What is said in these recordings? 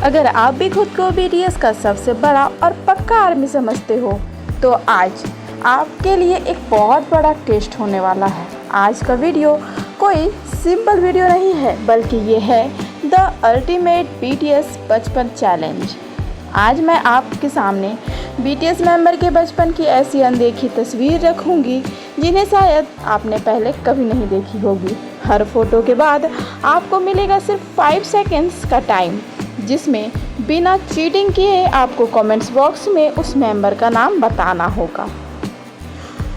अगर आप भी खुद को बीटीएस का सबसे बड़ा और पक्का आर्मी समझते हो तो आज आपके लिए एक बहुत बड़ा टेस्ट होने वाला है। आज का वीडियो कोई सिंपल वीडियो नहीं है, बल्कि ये है द अल्टीमेट बीटीएस बचपन चैलेंज। आज मैं आपके सामने बीटीएस मेंबर के बचपन की ऐसी अनदेखी तस्वीर रखूंगी जिन्हें शायद आपने पहले कभी नहीं देखी होगी। हर फोटो के बाद आपको मिलेगा सिर्फ 5 सेकेंड्स का टाइम, जिसमें बिना चीटिंग किए आपको कमेंट्स बॉक्स में उस मेंबर का नाम बताना होगा।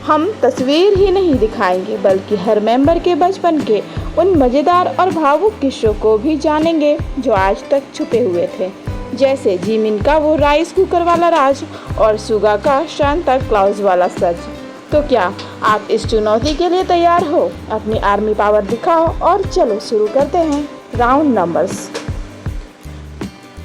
हम तस्वीर ही नहीं दिखाएंगे, बल्कि हर मेंबर के बचपन के उन मज़ेदार और भावुक किस्सों को भी जानेंगे जो आज तक छुपे हुए थे, जैसे जिमिन का वो राइस कुकर वाला राज और सुगा का सांता क्लॉज वाला सच। तो क्या आप इस चुनौती के लिए तैयार हो? अपनी आर्मी पावर दिखाओ और चलो शुरू करते हैं राउंड नंबर्स।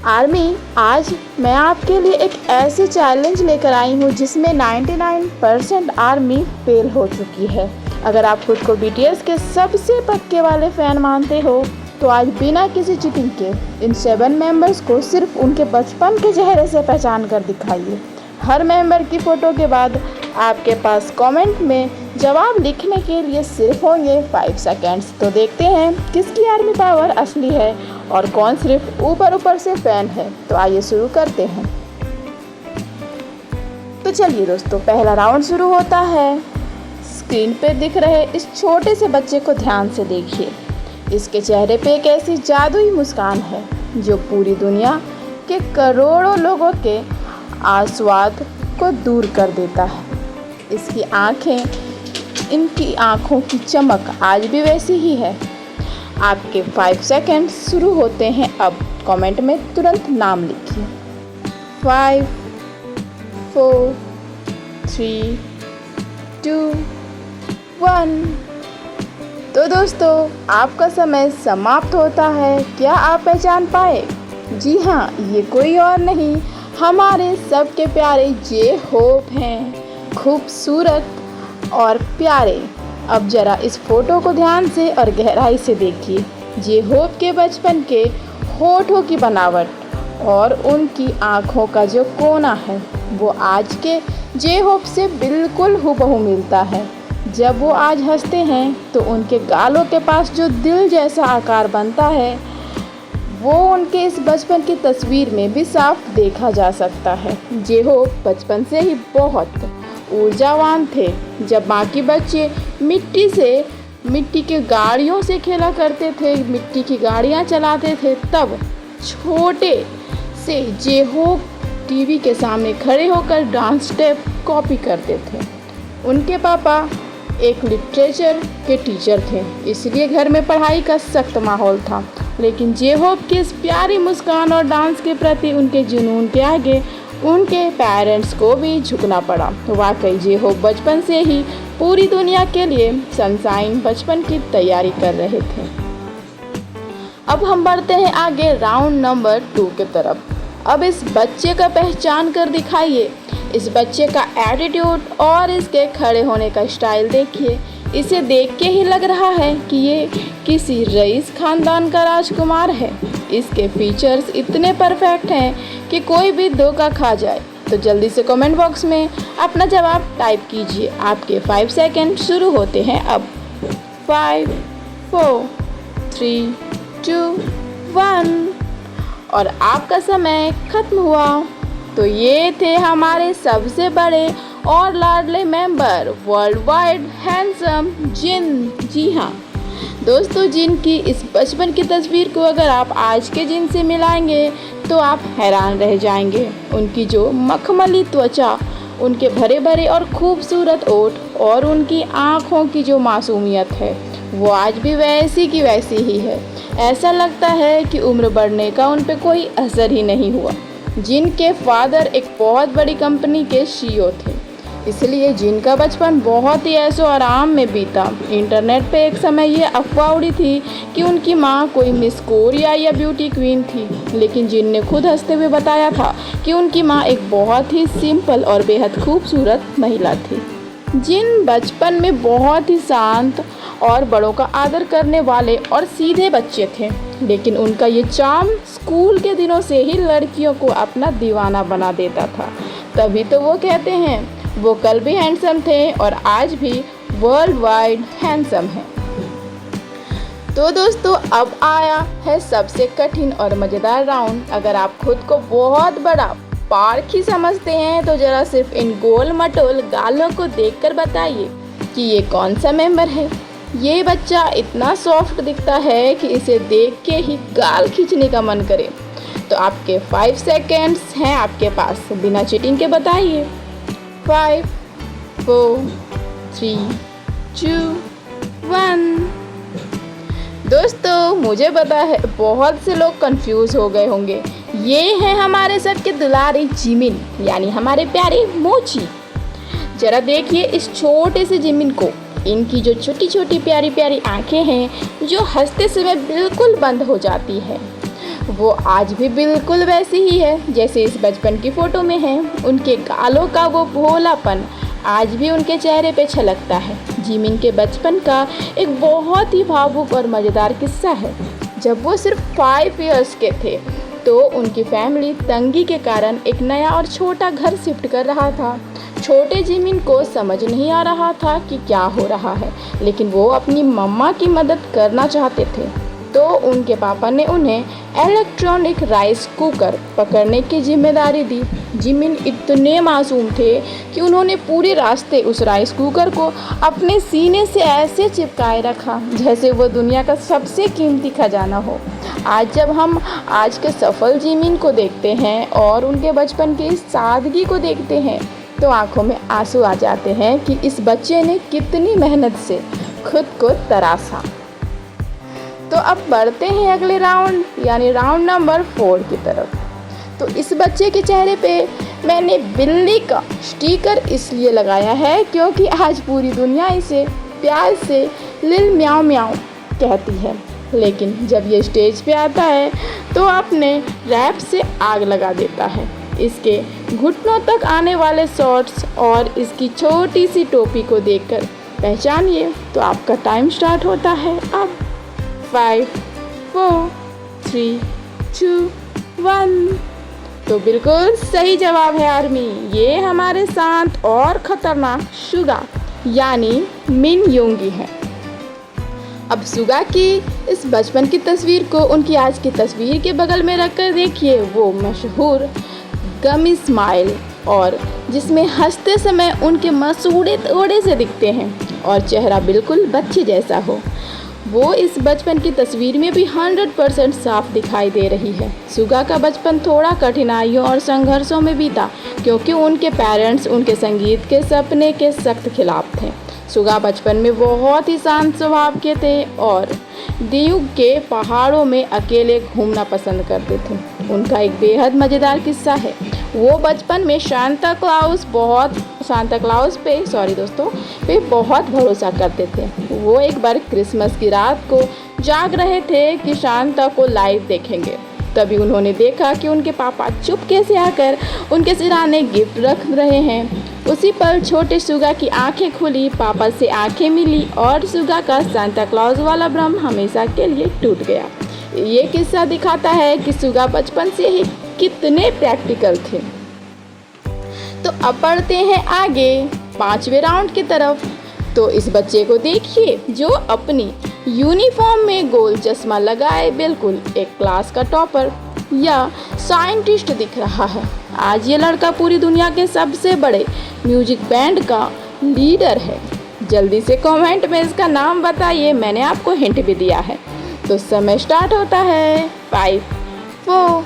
आर्मी, आज मैं आपके लिए एक ऐसी चैलेंज लेकर आई हूँ जिसमें 99% आर्मी फेल हो चुकी है। अगर आप खुद को बीटीएस के सबसे पक्के वाले फ़ैन मानते हो तो आज बिना किसी चीटिंग के इन 7 मेंबर्स को सिर्फ उनके बचपन के चेहरे से पहचान कर दिखाइए। हर मेंबर की फ़ोटो के बाद आपके पास कमेंट में जवाब लिखने के लिए सिर्फ होंगे 5 सेकेंड्स। तो देखते हैं किसकी आर्मी पावर असली है और कौन सिर्फ ऊपर से फ़ैन है। तो आइए शुरू करते हैं। तो चलिए दोस्तों, पहला राउंड शुरू होता है। स्क्रीन पे दिख रहे इस छोटे से बच्चे को ध्यान से देखिए। इसके चेहरे पे एक ऐसी जादुई मुस्कान है जो पूरी दुनिया के करोड़ों लोगों के आस्वाद को दूर कर देता है। इसकी आँखें, इनकी आँखों की चमक आज भी वैसी ही है। आपके 5 सेकेंड शुरू होते हैं अब। कमेंट में तुरंत नाम लिखिए। 5 4 3 2 1। तो दोस्तों, आपका समय समाप्त होता है। क्या आप पहचान पाए? जी हाँ, ये कोई और नहीं, हमारे सबके प्यारे जे होप हैं। खूबसूरत और प्यारे। अब ज़रा इस फोटो को ध्यान से और गहराई से देखिए। जे होप के बचपन के होठों की बनावट और उनकी आँखों का जो कोना है वो आज के जे होप से बिल्कुल हूबहू मिलता है। जब वो आज हंसते हैं तो उनके गालों के पास जो दिल जैसा आकार बनता है वो उनके इस बचपन की तस्वीर में भी साफ देखा जा सकता है। जे होप बचपन से ही बहुत ऊर्जावान थे। जब बाकी बच्चे मिट्टी के गाड़ियों से खेला करते थे, मिट्टी की गाड़ियाँ चलाते थे, तब छोटे से जे होप टीवी के सामने खड़े होकर डांस स्टेप कॉपी करते थे। उनके पापा एक लिटरेचर के टीचर थे, इसलिए घर में पढ़ाई का सख्त माहौल था। लेकिन जे होप की इस प्यारी मुस्कान और डांस के प्रति उनके जुनून के आगे उनके पेरेंट्स को भी झुकना पड़ा। तो वाकई जे होप बचपन से ही पूरी दुनिया के लिए सनशाइन बचपन की तैयारी कर रहे थे। अब हम बढ़ते हैं आगे राउंड नंबर 2 की तरफ। अब इस बच्चे का पहचान कर दिखाइए। इस बच्चे का एटीट्यूड और इसके खड़े होने का स्टाइल देखिए। इसे देख के ही लग रहा है कि ये किसी रईस खानदान का राजकुमार है। इसके फीचर्स इतने परफेक्ट हैं कि कोई भी धोखा खा जाए। तो जल्दी से कमेंट बॉक्स में अपना जवाब टाइप कीजिए। आपके 5 सेकेंड शुरू होते हैं अब। 5 4 3 2 1 और आपका समय खत्म हुआ। तो ये थे हमारे सबसे बड़े और लाडले मेंबर, वर्ल्ड वाइड हैंडसम जिन। जी हाँ दोस्तों, जिन की इस बचपन की तस्वीर को अगर आप आज के जिन से मिलाएंगे तो आप हैरान रह जाएंगे। उनकी जो मखमली त्वचा, उनके भरे भरे और खूबसूरत ओठ और उनकी आँखों की जो मासूमियत है वो आज भी वैसी की वैसी ही है। ऐसा लगता है कि उम्र बढ़ने का उन पे कोई असर ही नहीं हुआ। जिनके फादर एक बहुत बड़ी कंपनी के सीईओ थे, इसलिए जिनका बचपन बहुत ही ऐशो आराम में बीता। इंटरनेट पे एक समय ये अफवाह उड़ी थी कि उनकी माँ कोई मिस कोरिया या ब्यूटी क्वीन थी, लेकिन जिन ने खुद हंसते हुए बताया था कि उनकी माँ एक बहुत ही सिंपल और बेहद खूबसूरत महिला थी। जिन बचपन में बहुत ही शांत और बड़ों का आदर करने वाले और सीधे बच्चे थे। लेकिन उनका ये चार्म स्कूल के दिनों से ही लड़कियों को अपना दीवाना बना देता था। तभी तो वो कहते हैं वो कल भी हैंडसम थे और आज भी वर्ल्ड वाइड हैंडसम हैं। तो दोस्तों, अब आया है सबसे कठिन और मज़ेदार राउंड। अगर आप खुद को बहुत बड़ा पार्क ही समझते हैं तो ज़रा सिर्फ इन गोल मटोल गालों को देखकर बताइए कि ये कौन सा मेंबर है। ये बच्चा इतना सॉफ्ट दिखता है कि इसे देख के ही गाल खींचने का मन करे। तो आपके 5 सेकेंड्स हैं आपके पास, बिना चीटिंग के बताइए। 5 4 3 2 1। दोस्तों, मुझे पता है बहुत से लोग कंफ्यूज हो गए होंगे। ये है हमारे सबके दुलारे जिमिन, यानी हमारे प्यारे मोची। जरा देखिए इस छोटे से जिमिन को। इनकी जो छोटी छोटी प्यारी प्यारी आंखें हैं जो हंसते समय बिल्कुल बंद हो जाती है, वो आज भी बिल्कुल वैसी ही है जैसे इस बचपन की फ़ोटो में है। उनके गालों का वो भोलापन आज भी उनके चेहरे पे छलकता है। जिमिन के बचपन का एक बहुत ही भावुक और मज़ेदार किस्सा है। जब वो सिर्फ 5 इयर्स के थे तो उनकी फैमिली तंगी के कारण एक नया और छोटा घर शिफ्ट कर रहा था। छोटे जिमिन को समझ नहीं आ रहा था कि क्या हो रहा है, लेकिन वो अपनी मम्मा की मदद करना चाहते थे। तो उनके पापा ने उन्हें इलेक्ट्रॉनिक राइस कुकर पकड़ने की जिम्मेदारी दी। जिमिन इतने मासूम थे कि उन्होंने पूरे रास्ते उस राइस कुकर को अपने सीने से ऐसे चिपकाए रखा जैसे वो दुनिया का सबसे कीमती खजाना हो। आज जब हम आज के सफल जिमिन को देखते हैं और उनके बचपन की सादगी को देखते हैं तो आंखों में आंसू आ जाते हैं कि इस बच्चे ने कितनी मेहनत से खुद को तराशा। तो अब बढ़ते हैं अगले राउंड यानी राउंड नंबर 4 की तरफ। तो इस बच्चे के चेहरे पे मैंने बिल्ली का स्टिकर इसलिए लगाया है क्योंकि आज पूरी दुनिया इसे प्यार से लिल म्याऊ म्याऊ कहती है, लेकिन जब ये स्टेज पे आता है तो अपने रैप से आग लगा देता है। इसके घुटनों तक आने वाले शॉर्ट्स और इसकी छोटी सी टोपी को देखकर पहचानिए। तो आपका टाइम स्टार्ट होता है अब। 5 4 3 2 1। तो बिल्कुल सही जवाब है आर्मी। ये हमारे शांत और ख़तरनाक सुगा यानी मिन योंगी है। अब सुगा की इस बचपन की तस्वीर को उनकी आज की तस्वीर के बगल में रखकर देखिए वो मशहूर गमी स्माइल, और जिसमें हंसते समय उनके मसूड़े थोड़े से दिखते हैं और चेहरा बिल्कुल बच्चे जैसा हो। वो इस बचपन की तस्वीर में भी 100% साफ दिखाई दे रही है। सुगा का बचपन थोड़ा कठिनाइयों और संघर्षों में बीता क्योंकि उनके पेरेंट्स उनके संगीत के सपने के सख्त खिलाफ थे। सुगा बचपन में बहुत ही शांत स्वभाव के थे और दियुग के पहाड़ों में अकेले घूमना पसंद करते थे। उनका एक बेहद मज़ेदार किस्सा है। वो बचपन में सांता क्लाउस पे बहुत भरोसा करते थे। वो एक बार क्रिसमस की रात को जाग रहे थे कि सांता को लाइव देखेंगे। तभी उन्होंने देखा कि उनके पापा चुपके से आकर उनके सिरहाने गिफ्ट रख रहे हैं। उसी पर छोटे सुगा की आंखें खुली, पापा से आंखें मिली और सुगा का सांता क्लॉज वाला भ्रम हमेशा के लिए टूट गया। ये किस्सा दिखाता है कि सुगा बचपन से ही कितने प्रैक्टिकल थे। तो अब बढ़ते हैं आगे 5वें राउंड की तरफ। तो इस बच्चे को देखिए जो अपनी यूनिफॉर्म में गोल चश्मा लगाए बिल्कुल एक क्लास का टॉपर या साइंटिस्ट दिख रहा है। आज ये लड़का पूरी दुनिया के सबसे बड़े म्यूजिक बैंड का लीडर है। जल्दी से कमेंट में इसका नाम बताइए, मैंने आपको हिंट भी दिया है। तो समय स्टार्ट होता है 5 4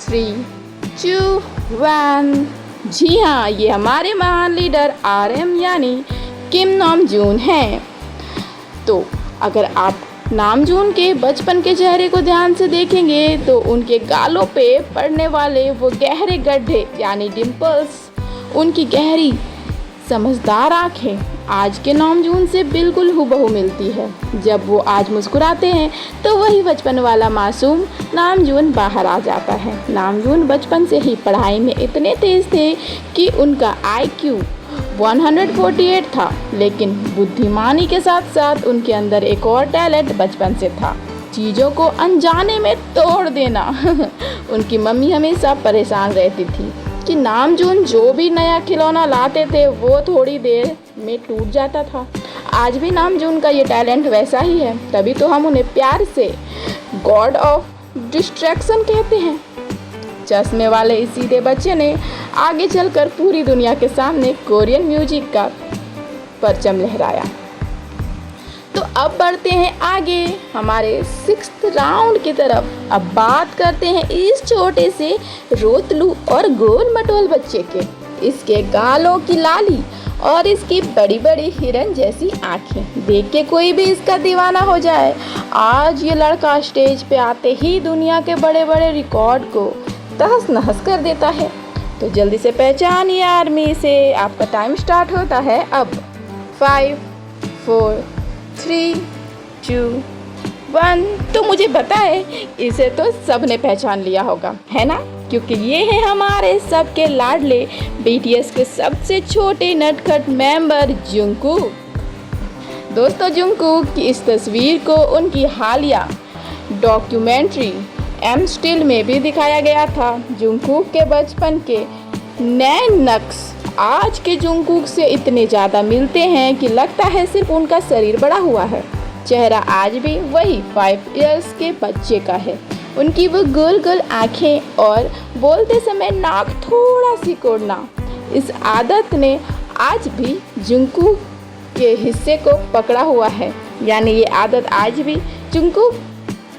3 2 1। जी हाँ, ये हमारे महान लीडर RM यानी किम नाम जून हैं। तो अगर आप नाम जून के बचपन के चेहरे को ध्यान से देखेंगे तो उनके गालों पे पड़ने वाले वो गहरे गड्ढे यानी डिम्पल्स, उनकी गहरी समझदार आँखें आज के नामजून से बिल्कुल हूबहू मिलती है। जब वो आज मुस्कुराते हैं तो वही बचपन वाला मासूम नामजून बाहर आ जाता है। नामजून बचपन से ही पढ़ाई में इतने तेज़ थे कि उनका IQ 148 था, लेकिन बुद्धिमानी के साथ साथ उनके अंदर एक और टैलेंट बचपन से था। चीज़ों को अनजाने में तोड़ देना। उनकी मम्मी हमेशा परेशान रहती थी कि नामजून जो भी नया खिलौना लाते थे वो थोड़ी देर में टूट जाता था। आज भी नामजून का ये टैलेंट वैसा ही है, तभी तो हम उन्हें प्यार से गॉड ऑफ डिस्ट्रैक्शन कहते हैं। चश्मे वाले इस सीधे बच्चे ने आगे चलकर पूरी दुनिया के सामने कोरियन म्यूजिक का परचम लहराया। तो अब बढ़ते हैं आगे हमारे 6th राउंड की तरफ। अब बात करते हैं इस छोटे से रोतलू और गोल मटोल बच्चे के। इसके गालों की लाली और इसकी बड़ी बड़ी हिरन जैसी आँखें देख के कोई भी इसका दीवाना हो जाए। आज ये लड़का स्टेज पे आते ही दुनिया के बड़े बड़े रिकॉर्ड को तहस नहस कर देता है। तो जल्दी से पहचानिए आर्मी से, आपका टाइम स्टार्ट होता है अब। 5 4 3 2 1। तो मुझे पता है इसे तो सबने पहचान लिया होगा, है ना? क्योंकि ये है हमारे सबके लाडले BTS के सबसे छोटे नटखट मेंबर जंगकुक। दोस्तों, जंगकुक की इस तस्वीर को उनकी हालिया डॉक्यूमेंट्री एम स्टिल में भी दिखाया गया था। जंगकुक के बचपन के नए नक्श आज के जंगकुक से इतने ज़्यादा मिलते हैं कि लगता है सिर्फ उनका शरीर बड़ा हुआ है। चेहरा आज भी वही 5 इयर्स के बच्चे का है। उनकी वो गोल गोल आँखें और बोलते समय नाक थोड़ा सिकोड़ना, इस आदत ने आज भी जंगकुक के हिस्से को पकड़ा हुआ है। यानी ये आदत आज भी जंगकुक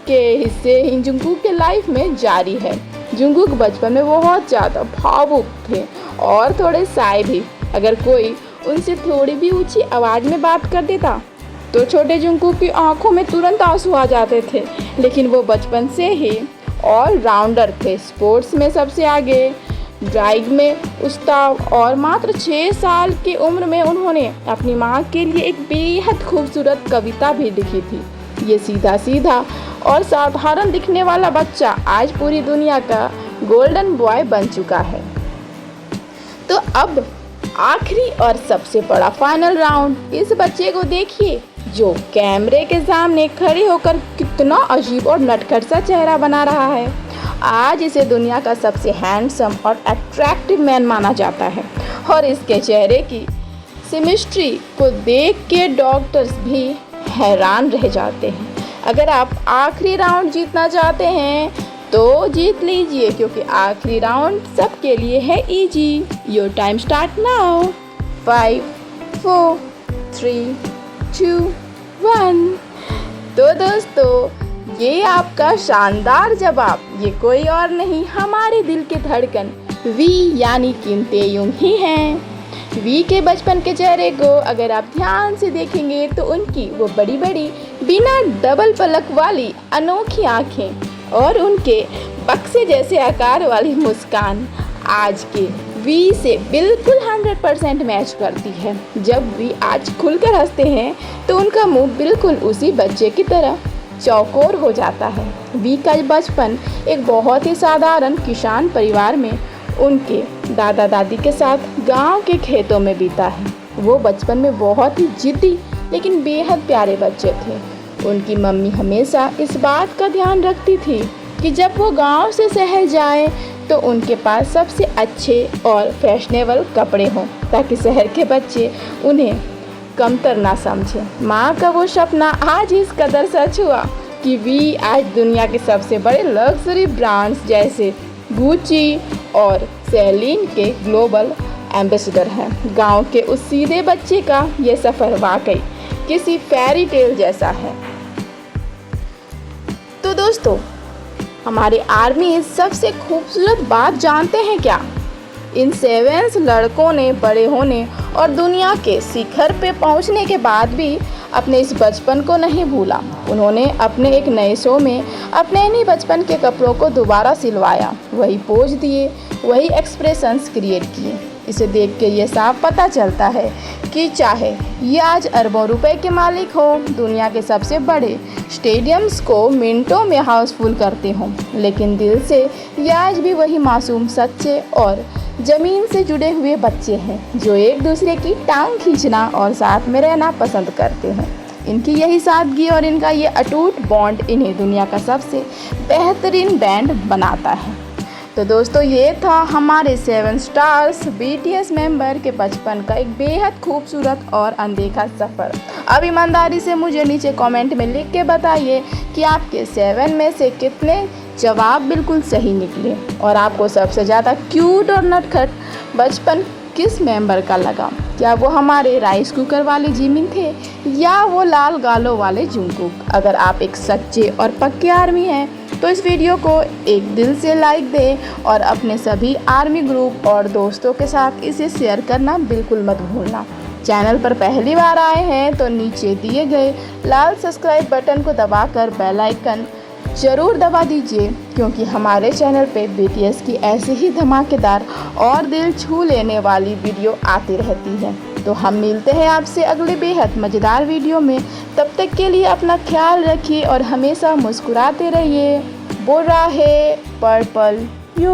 के लाइफ में जारी है। जंगकुक बचपन में बहुत ज़्यादा भावुक थे और थोड़े शाय भी। अगर कोई उनसे थोड़ी भी ऊंची आवाज़ में बात कर देता तो छोटे जंगकुक की आंखों में तुरंत आंसू आ जाते थे। लेकिन वो बचपन से ही ऑल राउंडर थे। स्पोर्ट्स में सबसे आगे, ड्राइंग में उस्ताद, और मात्र 6 साल की उम्र में उन्होंने अपनी माँ के लिए एक बेहद खूबसूरत कविता भी लिखी थी। ये सीधा सीधा और साधारण दिखने वाला बच्चा आज पूरी दुनिया का गोल्डन बॉय बन चुका है। तो अब आखिरी और सबसे बड़ा फाइनल राउंड। इस बच्चे को देखिए जो कैमरे के सामने खड़े होकर कितना अजीब और नटखट सा चेहरा बना रहा है। आज इसे दुनिया का सबसे हैंडसम और अट्रैक्टिव मैन माना जाता है और इसके चेहरे की सिमिस्ट्री को देख के डॉक्टर्स भी हैरान रह जाते हैं। अगर आप आखिरी राउंड जीतना चाहते हैं तो जीत लीजिए, क्योंकि आखिरी राउंड सबके लिए है easy. Your time start now. 5 4 3 2 1। तो दोस्तों, ये आपका शानदार जवाब, ये कोई और नहीं हमारे दिल के धड़कन वी यानी किम तेयुंग ही हैं। वी के बचपन के चेहरे को अगर आप ध्यान से देखेंगे तो उनकी वो बड़ी बड़ी बिना डबल पलक वाली अनोखी आँखें और उनके बक्से जैसे आकार वाली मुस्कान आज के वी से बिल्कुल 100% मैच करती है। जब वी आज खुलकर हंसते हैं तो उनका मुंह बिल्कुल उसी बच्चे की तरह चौकोर हो जाता है। वी का बचपन एक बहुत ही साधारण किसान परिवार में उनके दादा दादी के साथ गांव के खेतों में बीता है। वो बचपन में बहुत ही जिद्दी लेकिन बेहद प्यारे बच्चे थे। उनकी मम्मी हमेशा इस बात का ध्यान रखती थी कि जब वो गांव से शहर जाए तो उनके पास सबसे अच्छे और फैशनेबल कपड़े हों, ताकि शहर के बच्चे उन्हें कमतर ना समझें। माँ का वो सपना आज इस कदर सच हुआ कि वी आज दुनिया के सबसे बड़े लग्जरी ब्रांड्स जैसे गुची और सेलिन के ग्लोबल एम्बेसडर हैं। गांव के उस सीधे बच्चे का ये सफ़र वाकई किसी फेरी टेल जैसा है। तो दोस्तों, हमारे आर्मी सबसे खूबसूरत बात जानते हैं क्या? इन 7 लड़कों ने बड़े होने और दुनिया के शिखर पे पहुंचने के बाद भी अपने इस बचपन को नहीं भूला। उन्होंने अपने एक नए शो में अपने इन्हीं बचपन के कपड़ों को दोबारा सिलवाया, वही पोज दिए, वही एक्सप्रेशंस क्रिएट किए। इसे देख के ये साफ पता चलता है कि चाहे ये आज अरबों रुपए के मालिक हो, दुनिया के सबसे बड़े स्टेडियम्स को मिनटों में हाउसफुल करते हों, लेकिन दिल से ये आज भी वही मासूम, सच्चे और ज़मीन से जुड़े हुए बच्चे हैं जो एक दूसरे की टांग खींचना और साथ में रहना पसंद करते हैं। इनकी यही सादगी और इनका ये अटूट बॉन्ड इन्हें दुनिया का सबसे बेहतरीन बैंड बनाता है। तो दोस्तों, ये था हमारे 7 स्टार्स BTS मेंबर के बचपन का एक बेहद खूबसूरत और अनदेखा सफ़र। अब ईमानदारी से मुझे नीचे कमेंट में लिख के बताइए कि आपके 7 में से कितने जवाब बिल्कुल सही निकले और आपको सबसे ज़्यादा क्यूट और नटखट बचपन किस मेंबर का लगा। क्या वो हमारे राइस कुकर वाले जिमिन थे या वो लाल गालों वाले जंगकुक। अगर आप एक सच्चे और पक्के आर्मी हैं तो इस वीडियो को एक दिल से लाइक दें और अपने सभी आर्मी ग्रुप और दोस्तों के साथ इसे शेयर करना बिल्कुल मत भूलना। चैनल पर पहली बार आए हैं तो नीचे दिए गए लाल सब्सक्राइब बटन को दबाकर बेल आइकन ज़रूर दबा दीजिए, क्योंकि हमारे चैनल पे BTS की ऐसी ही धमाकेदार और दिल छू लेने वाली वीडियो आती रहती है। तो हम मिलते हैं आपसे अगले बेहद मज़ेदार वीडियो में। तब तक के लिए अपना ख्याल रखिए और हमेशा मुस्कुराते रहिए। बोल रहा है पर्पल यू।